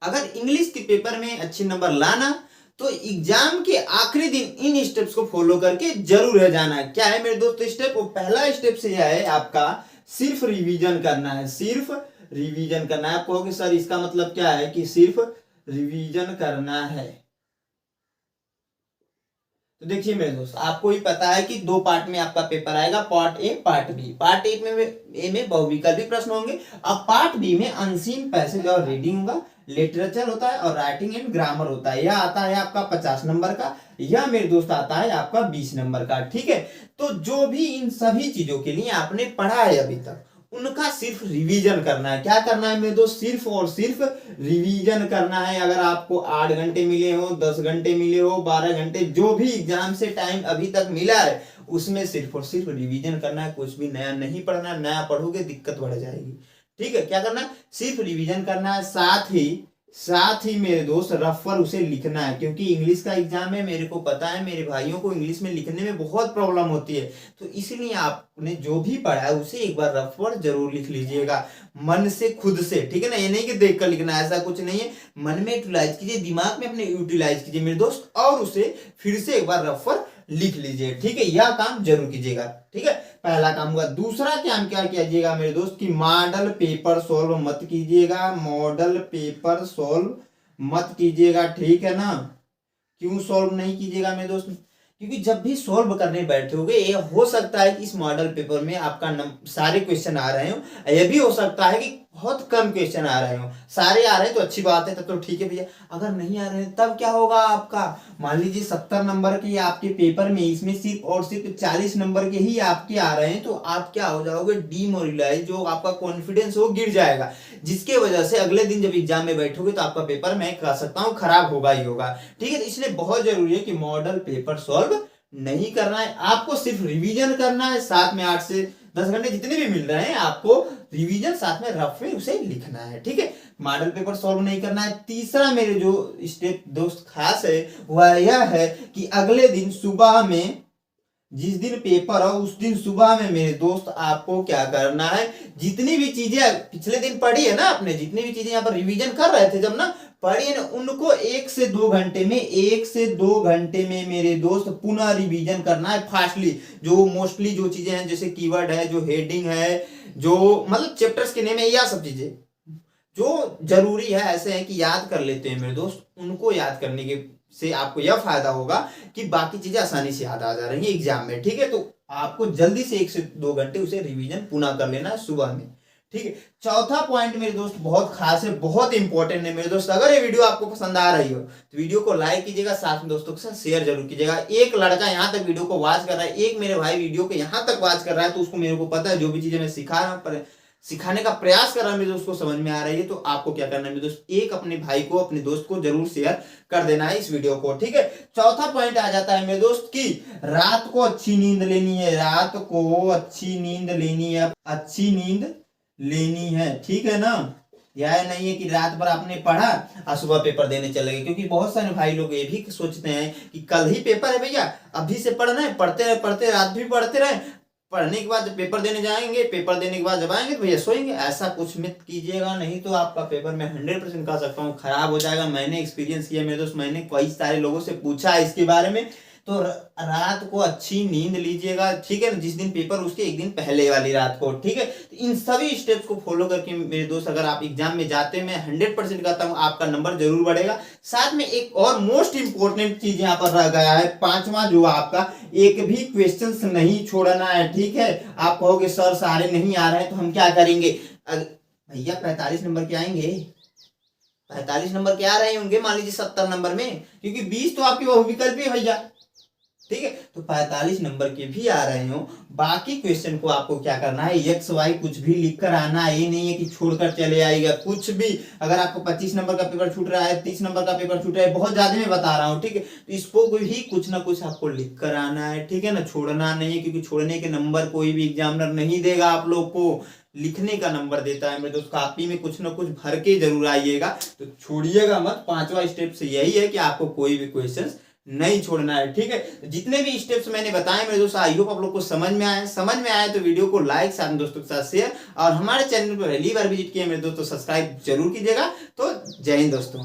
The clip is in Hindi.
अगर इंग्लिश के पेपर में अच्छे नंबर लाना तो एग्जाम के आखिरी दिन इन स्टेप्स को फॉलो करके जरूर रह जाना है। क्या है मेरे दोस्तों स्टेप? वो पहला स्टेप से यह है आपका सिर्फ रिवीजन करना है, सिर्फ रिवीजन करना है। आप कहोगे सर इसका मतलब क्या है कि सिर्फ रिवीजन करना है? तो देखिए मेरे दोस्त, आपको ही पता है कि दो पार्ट में आपका पेपर आएगा, part A part B. Part A में बहुविकल्पी प्रश्न होंगे, अब पार्ट बी में अनसीन पैसेज और रीडिंग होगा, लिटरेचर होता है और राइटिंग एंड ग्रामर होता है। यह आता है आपका 50 नंबर का, यह मेरे दोस्त आता है आपका 20 नंबर का। ठीक है, तो जो भी इन सभी चीजों के लिए आपने पढ़ा है अभी तक, उनका सिर्फ रिवीजन करना है। क्या करना है मेरे दोस्त? सिर्फ और सिर्फ रिवीजन करना है। अगर आपको 8 घंटे मिले हो, 10 घंटे मिले हो, 12 घंटे, जो भी एग्जाम से टाइम अभी तक मिला है, उसमें सिर्फ और सिर्फ रिवीजन करना है। कुछ भी नया नहीं पढ़ना, नया पढ़ोगे दिक्कत बढ़ जाएगी। ठीक है, क्या करना है? सिर्फ रिवीजन करना है। साथ ही मेरे दोस्त रफ पर उसे लिखना है, क्योंकि इंग्लिश का एग्जाम है। मेरे को पता है मेरे भाइयों को इंग्लिश में लिखने में बहुत प्रॉब्लम होती है, तो इसलिए आपने जो भी पढ़ा है उसे एक बार रफ पर जरूर लिख लीजिएगा, मन से, खुद से। ठीक है ना, ये नहीं कि देख कर लिखना, ऐसा कुछ नहीं है। मन में यूटिलाइज कीजिए, दिमाग में अपने यूटिलाइज कीजिए मेरे दोस्त, और उसे फिर से एक बार रफ पर लिख लीजिए। ठीक है, यह काम जरूर कीजिएगा। ठीक है, पहला काम हुआ। दूसरा काम क्या कीजिएगा मेरे दोस्त कि मॉडल पेपर सॉल्व मत कीजिएगा, मॉडल पेपर सॉल्व मत कीजिएगा। ठीक है ना, क्यों सॉल्व नहीं कीजिएगा मेरे दोस्त? क्योंकि जब भी सॉल्व करने बैठोगे, ये हो सकता है कि इस मॉडल पेपर में आपका सारे क्वेश्चन आ रहे हो, यह भी हो सकता है कि बहुत कम क्वेश्चन आ रहे हो। सारे आ रहे हैं तो अच्छी बात है, तब तो ठीक है भैया। अगर नहीं आ रहे हैं तब क्या होगा आपका? मान लीजिए 70 नंबर के आपके पेपर में, इसमें सिर्फ और सिर्फ 40 नंबर के ही आपके आ रहे हैं, तो आप क्या हो जाओगे? डीमोरलाइज, जो आपका कॉन्फिडेंस हो गिर जाएगा, जिसके वजह से अगले दिन जब एग्जाम में बैठोगे तो आपका पेपर, मैं कह सकता हूं, खराब होगा ही होगा। ठीक है, तो इसलिए बहुत जरूरी है कि मॉडल पेपर सॉल्व नहीं करना है, आपको सिर्फ रिवीजन करना है। साथ में 8 से 10 घंटे जितने भी मिल रहे हैं, आपको रिवीजन साथ में रफ में उसे लिखना है। ठीक है, मॉडल पेपर सॉल्व नहीं करना है। तीसरा मेरे जो स्टेप दोस्त खास है वह यह है कि अगले दिन सुबह में, जिस दिन पेपर हो उस दिन सुबह में मेरे दोस्त आपको क्या करना है? जितनी भी चीजें पिछले दिन पढ़ी है ना आपने, जितनी भी चीजें यहाँ पर रिवीजन कर रहे थे जब ना, पढ़िए ना, उनको 1 से 2 घंटे में, 1 से 2 घंटे में मेरे दोस्त पुनः रिवीजन करना है फास्टली। जो मोस्टली जो चीजें हैं, जैसे कीवर्ड है, जो हेडिंग है, जो मतलब चैप्टर्स के नेम है, यह सब चीजें जो जरूरी है, ऐसे हैं कि याद कर लेते हैं मेरे दोस्त, उनको याद करने के से आपको यह फायदा होगा कि बाकी चीजें आसानी से याद आ जा रही है एग्जाम में। ठीक है, तो आपको जल्दी से 1 से 2 घंटे उसे रिवीजन पुनः कर लेना है सुबह में। ठीक है, चौथा पॉइंट मेरे दोस्त बहुत खास है, बहुत इंपॉर्टेंट है मेरे दोस्त। अगर ये वीडियो आपको पसंद आ रही हो तो वीडियो को लाइक कीजिएगा, साथ में दोस्तों के साथ शेयर जरूर कीजिएगा। एक लड़का यहाँ तक वीडियो को वॉच कर रहा है, एक मेरे भाई वीडियो को यहाँ तक वॉच कर रहा है, तो उसको, मेरे को पता है जो भी चीजें मैं सिखा रहा हूँ, सिखाने का प्रयास कर रहा है मेरे दोस्त को समझ में आ रही है, तो आपको क्या करना है मेरे दोस्त? एक अपने भाई को, अपने दोस्त को जरूर शेयर कर देना है इस वीडियो को। ठीक है, चौथा पॉइंट आ जाता है मेरे दोस्त कि रात को अच्छी नींद लेनी है, रात को अच्छी नींद लेनी है, अच्छी नींद लेनी है। ठीक है ना, यह नहीं है कि रात भर आपने पढ़ा और सुबह पेपर देने चले गए, क्योंकि बहुत सारे भाई लोग ये भी सोचते हैं कि कल ही पेपर है भैया, अभी से पढ़ना है, पढ़ते रात भी पढ़ते रहे, पढ़ने के बाद जब पेपर देने जाएंगे, पेपर देने के बाद जब आएंगे तो भैया सोएंगे। ऐसा कुछ मत कीजिएगा, नहीं तो आपका पेपर मैं 100% कह सकता हूँ खराब हो जाएगा। मैंने एक्सपीरियंस किया मेरे दोस्त, मैंने कई सारे लोगों से पूछा है इसके बारे में। तो रात को अच्छी नींद लीजिएगा। ठीक है ना, जिस दिन पेपर उसके एक दिन पहले वाली रात को। ठीक है, तो इन सभी स्टेप्स को फॉलो करके मेरे दोस्त अगर आप एग्जाम में जाते हैं, मैं 100% कहता हूँ आपका नंबर जरूर बढ़ेगा। साथ में एक और मोस्ट इंपोर्टेंट चीज यहाँ पर रह गया है, पांचवा, जो आपका एक भी क्वेश्चन नहीं छोड़ना है। ठीक है, आप कहोगे सर सारे नहीं आ रहे हैं तो हम क्या करेंगे? भैया 45 नंबर के आएंगे, 45 नंबर के आ रहे होंगे मान लीजिए 70 नंबर में, क्योंकि 20 तो आपके बहुविकल्प है भैया। ठीक है, तो 45 नंबर के भी आ रहे हो, बाकी क्वेश्चन को आपको क्या करना है? एक्स वाई कुछ भी लिख कर आना है, ये नहीं है कि छोड़कर चले आएगा कुछ भी। अगर आपको 25 नंबर का पेपर छूट रहा है, 30 नंबर का पेपर छूट रहा है, बहुत ज्यादा मैं बता रहा हूँ। ठीक है, तो इसको भी कुछ ना कुछ आपको लिख कर आना है। ठीक है ना, छोड़ना नहीं है, क्योंकि छोड़ने के नंबर कोई भी एग्जामिनर नहीं देगा आप लोग को, लिखने का नंबर देता है मेरे दोस्त। कॉपी में कुछ ना कुछ भर के जरूर आइएगा, तो छोड़िएगा मत। पांचवा स्टेप से यही है कि आपको कोई भी क्वेश्चन नहीं छोड़ना है। ठीक है, जितने भी स्टेप्स मैंने बताए मेरे दोस्तों, आई होप आप लोग को समझ में आए तो वीडियो को लाइक, साथ दोस्तों के साथ शेयर, और हमारे चैनल पर पहली बार विजिट किए मेरे दोस्तों सब्सक्राइब जरूर कीजिएगा। तो जय हिंद दोस्तों।